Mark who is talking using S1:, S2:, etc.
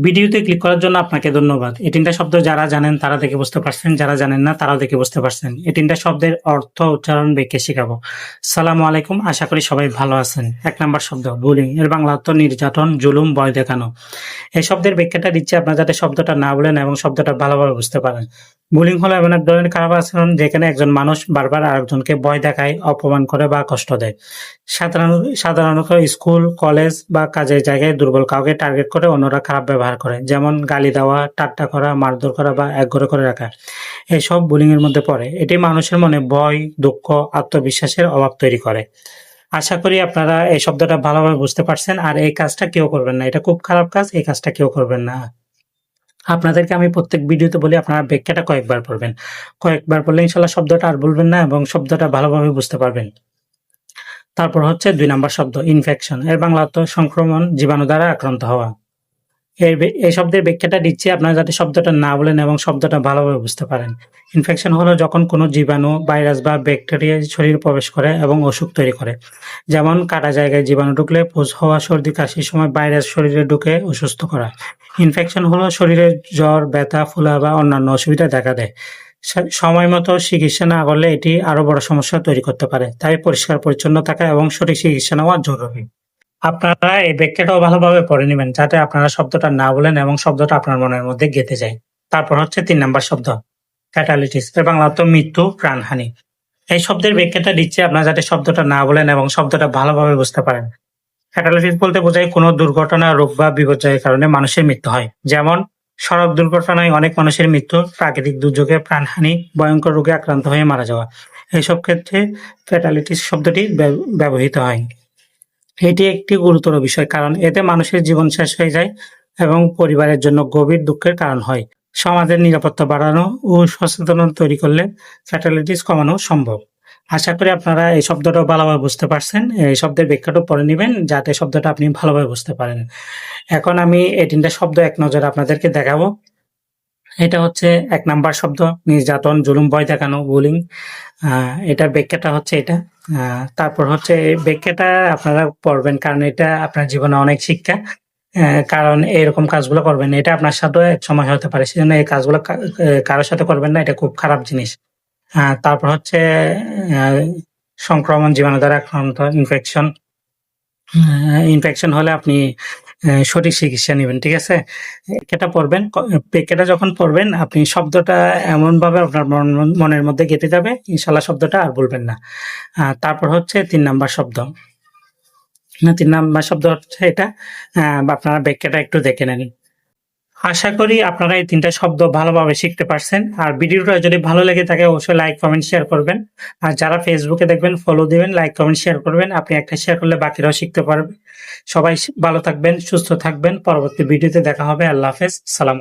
S1: ভিডিওতে ক্লিক করার জন্য আপনাকে ধন্যবাদ। এই ৩ টা শব্দ যারা জানেন তারা দেখে বুঝতে পারছেন, যারা জানেন না তারাও দেখে বুঝতে পারছেন। এই ৩ টা শব্দের অর্থ, উচ্চারণ, ব্যাখ্যা শিখাবো। সালামু আলাইকুম, আশা করি সবাই ভালো আছেন। ১ নাম্বার শব্দ বুলিং, এর বাংলা অর্থ নির্যাতন, জুলুম, ভয় দেখানো। এই শব্দের ব্যাখ্যাটা দিচ্ছি আপনারা যাতে শব্দটা না বলেন এবং শব্দটা ভালোভাবে বুঝতে পারেন। বুলিং হলো এমন এক ধরনের খারাপ আচরণ যেখানে একজন মানুষ বারবার আরেকজনকে ভয় দেখায়, অপমান করে বা কষ্ট দেয়। সাধারণত স্কুল, কলেজ বা কাজের জায়গায় দুর্বল কাউকে টার্গেট করে অন্যরা খারাপ ব্যবহার করে, যেমন গালি দেওয়া, ঠাট্টা করা, মারধর করা বা একঘরে করে রাখা। এসব বুলিং এর মধ্যে পড়ে। এটি মানুষের মনে ভয়, দুঃখ, আত্মবিশ্বাসের অভাব তৈরি করে। আশা করি আপনারা এই শব্দটা ভালোভাবে বুঝতে পারছেন। আর এই কাজটা কেউ করবেন না, এটা খুব খারাপ কাজ, এই কাজটা কেউ করবেন না। আপনাদেরকে আমি প্রত্যেক ভিডিওতে বলি আপনারা ব্যাখ্যাটা কয়েকবার পড়বেন। কয়েকবার পড়লে ইনশাল্লাহ শব্দটা আর ভুলবেন না এবং শব্দটা ভালোভাবে বুঝতে পারবেন। তারপর হচ্ছে ২ নাম্বার শব্দ ইনফেকশন, এর বাংলা অর্থ সংক্রমণ, জীবাণু দ্বারা আক্রান্ত হওয়া। এই শব্দের ব্যাখ্যাটা দিচ্ছি আপনারা যাতে শব্দটা না বলেন এবং শব্দটা ভালোভাবে বুঝতে পারেন। ইনফেকশন হলো যখন কোনো জীবাণু, ভাইরাস বা ব্যাকটেরিয়া শরীরে প্রবেশ করে এবং অসুখ তৈরি করে। যেমন কাটা জায়গায় জীবাণু ঢুকলে, পুঁজ হওয়া, সর্দি কাশির সময় ভাইরাস শরীরে ঢুকে অসুস্থ করা। ইনফেকশন হলো শরীরে জ্বর, ব্যথা, ফোলা বা অন্যান্য অসুবিধা দেখা দেয়। সময় মতো চিকিৎসা না করলে এটি আরো বড় সমস্যা তৈরি করতে পারে। তাই পরিষ্কার পরিচ্ছন্ন থাকা এবং সঠিক চিকিৎসা নেওয়া জরুরি। আপনারা এই ব্যাখ্যাটাও ভালোভাবে পড়ে নিবেন যাতে আপনারা শব্দটা না বলেন এবং শব্দটা আপনার মনের মধ্যে গেঁথে যায়। তারপর হচ্ছে ৩ নাম্বার শব্দ ফ্যাটালিটিস, এর বাংলা অর্থ মৃত্যু, প্রাণহানি। এই শব্দের ব্যাখ্যাটা দিচ্ছি আপনারা যাতে শব্দটা না বলেন এবং শব্দটা ভালোভাবে বুঝতে পারেন। ফ্যাটালিটিস বলতে বোঝায় কোনো দুর্ঘটনা, রোগ বা বিপর্যয়ের কারণে মানুষের মৃত্যু হয়। যেমন সড়ক দুর্ঘটনায় অনেক মানুষের মৃত্যু, প্রাকৃতিক দুর্যোগে প্রাণহানি, ভয়ঙ্কর রোগে আক্রান্ত হয়ে মারা যাওয়া। এইসব ক্ষেত্রে ফ্যাটালিটিস শব্দটি ব্যবহৃত হয়। এটি একটি গুরুতর বিষয় কারণ এতে মানুষের জীবন শেষ হয়ে যায় এবং পরিবারের জন্য গভীর দুঃখের কারণ হয়। সমাজের নিরাপত্তা বাড়ানো ও সচেতনতা তৈরি করলে ফ্যাটালিটিস কমানো সম্ভব। আশা করি আপনারা এই শব্দটা ভালোভাবে বুঝতে পারছেন। এই শব্দের ব্যাখ্যাটা পড়ে নিবেন যাতে শব্দটা আপনি ভালোভাবে বুঝতে পারেন। এখন আমি এই ৩ টা শব্দ এক নজরে আপনাদেরকে দেখাবো। এটা হচ্ছে ১ নাম্বার শব্দ নির্যাতন, জুলুম, ভয় দেখানো, বুলিং। এটার ব্যাখ্যাটা হচ্ছে এটা। তারপর হচ্ছে এই ব্যাখ্যাটা আপনারা পড়বেন কারণ এটা আপনার জীবনে অনেক শিক্ষা। কারণ এরকম কাজগুলো করবেন না। এটা আপনার সাথেও একসময় হতে পারে। সেজন্য এই কাজগুলো কারো সাথে করবেন না। এটা খুব খারাপ জিনিস। তারপর হচ্ছে আ সংক্রমণ, জীবাণু দ্বারা আক্রান্ত, ইনফেকশন। ইনফেকশন হলে আপনি সঠিক চিকিৎসা নিবেন। ঠিক আছে? ব্যাখ্যাটা পড়বেন। ব্যাখ্যাটা যখন পড়বেন আপনি শব্দটা এমনভাবে আপনার মনের মধ্যে গেঁথে যাবে, ইনশাআল্লাহ শব্দটা আর ভুলবেন না। তারপর হচ্ছে ৩ নাম্বার শব্দ। ৩ নাম্বার শব্দ হচ্ছে এটা। আপনারা ব্যাখ্যাটা একটু দেখে নেন। আশা করি আপনারা এই ৩ টা শব্দ ভালোভাবে শিখতে পারছেন। আর ভিডিওটা যদি ভালো লেগে থাকে অবশ্যই লাইক, কমেন্ট, শেয়ার করবেন। আর যারা ফেসবুকে দেখবেন ফলো দিবেন, লাইক, কমেন্ট, শেয়ার করবেন। আপনি একটা শেয়ার করলে বাকিরাও শিখতে পারবে। সবাই ভালো থাকবেন, সুস্থ থাকবেন। পরবর্তী ভিডিওতে দেখা হবে। আল্লাহ হাফেজ। সালাম।